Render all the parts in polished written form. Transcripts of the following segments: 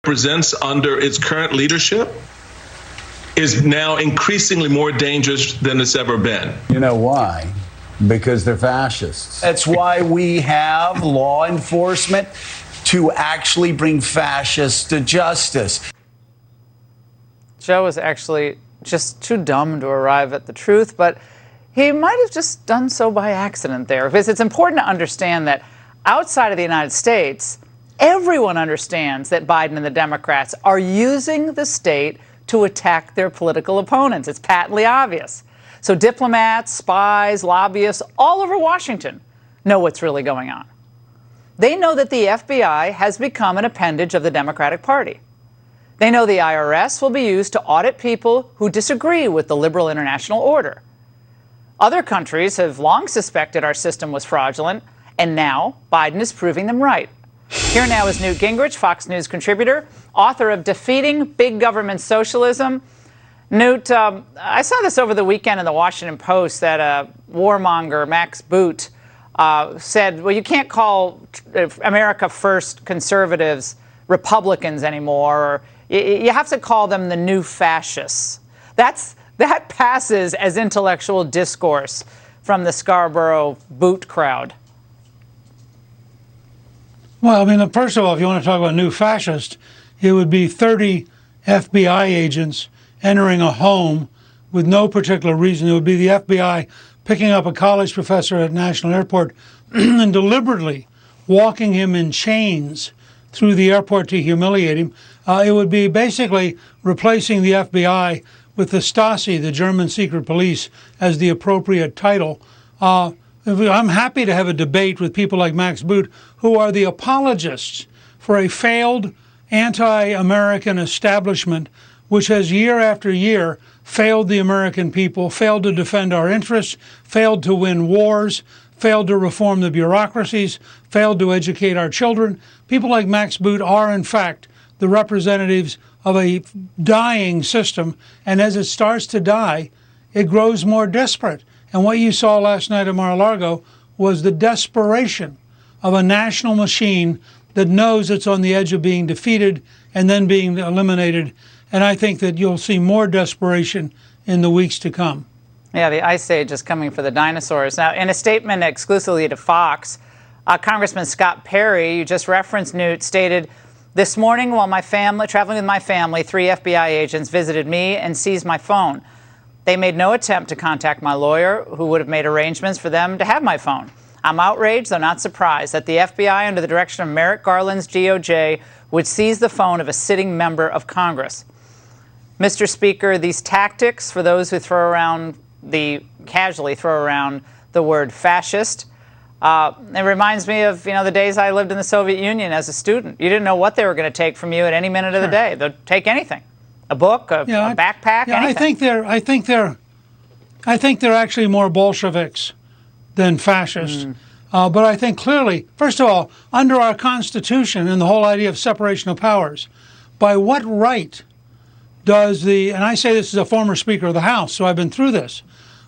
presents under its current leadership is now increasingly more dangerous than it's ever been. You know why? Because they're fascists. That's why we have law enforcement to actually bring fascists to justice. Joe is actually just too dumb to arrive at the truth, but he might have just done so by accident there, because it's important to understand that outside of the United States, everyone understands that Biden and the Democrats are using the state to attack their political opponents. It's patently obvious. So diplomats, spies, lobbyists all over Washington know what's really going on. They know that the FBI has become an appendage of the Democratic Party. They know the IRS will be used to audit people who disagree with the liberal international order. Other countries have long suspected our system was fraudulent, and now Biden is proving them right. Here now is Newt Gingrich, Fox News contributor, author of Defeating Big Government Socialism. Newt, I saw this over the weekend in the Washington Post that warmonger Max Boot said, well, you can't call America First conservatives Republicans anymore, or you have to call them the new fascists. That passes as intellectual discourse from the Scarborough Boot crowd. Well, I mean, first of all, if you want to talk about new fascist, it would be 30 FBI agents entering a home with no particular reason. It would be the FBI picking up a college professor at National Airport and deliberately walking him in chains through the airport to humiliate him. It would be basically replacing the FBI with the Stasi, the German secret police, as the appropriate title. I'm happy to have a debate with people like Max Boot, who are the apologists for a failed anti-American establishment which has year after year failed the American people, failed to defend our interests, failed to win wars, failed to reform the bureaucracies, failed to educate our children. People like Max Boot are, in fact, the representatives of a dying system, and as it starts to die, it grows more desperate. And what you saw last night at Mar-a-Lago was the desperation of a national machine that knows it's on the edge of being defeated and then being eliminated. And I think that you'll see more desperation in the weeks to come. Yeah, the ice age is coming for the dinosaurs. Now, in a statement exclusively to Fox, Congressman Scott Perry, you just referenced, Newt, stated, "This morning while traveling with my family, 3 FBI agents visited me and seized my phone. They made no attempt to contact my lawyer, who would have made arrangements for them to have my phone. I'm outraged, though not surprised, that the FBI, under the direction of Merrick Garland's DOJ, would seize the phone of a sitting member of Congress." Mr. Speaker, these tactics, for those who casually throw around the word fascist, it reminds me of, the days I lived in the Soviet Union as a student. You didn't know what they were going to take from you at any minute of the day. They'll take anything. A book, a backpack, anything. I think they're actually more Bolsheviks than fascists. But I think clearly, first of all, under our Constitution and the whole idea of separation of powers, by what right does and I say this as a former Speaker of the House, so I've been through this,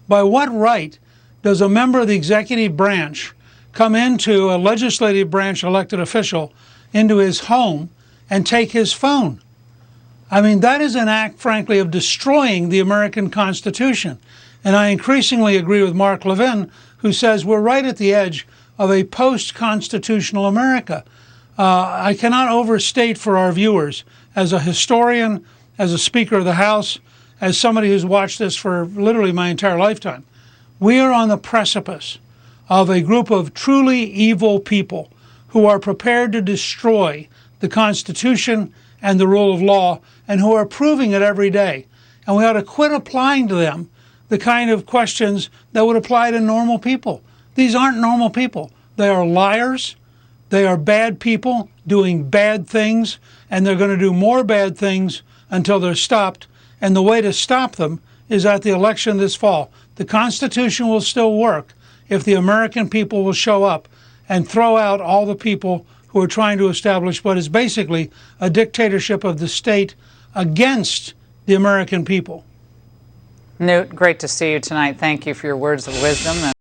by what right does a member of the executive branch come into a legislative branch elected official into his home and take his phone? I mean, that is an act, frankly, of destroying the American Constitution. And I increasingly agree with Mark Levin, who says we're right at the edge of a post-constitutional America. I cannot overstate for our viewers, as a historian, as a Speaker of the House, as somebody who's watched this for literally my entire lifetime, we are on the precipice of a group of truly evil people who are prepared to destroy the Constitution and the rule of law, and who are proving it every day. And we ought to quit applying to them the kind of questions that would apply to normal people. These aren't normal people. They are liars. They are bad people doing bad things, and they're going to do more bad things until they're stopped. And the way to stop them is at the election this fall. The Constitution will still work if the American people will show up and throw out all the people who are trying to establish what is basically a dictatorship of the state against the American people. Newt, great to see you tonight. Thank you for your words of wisdom.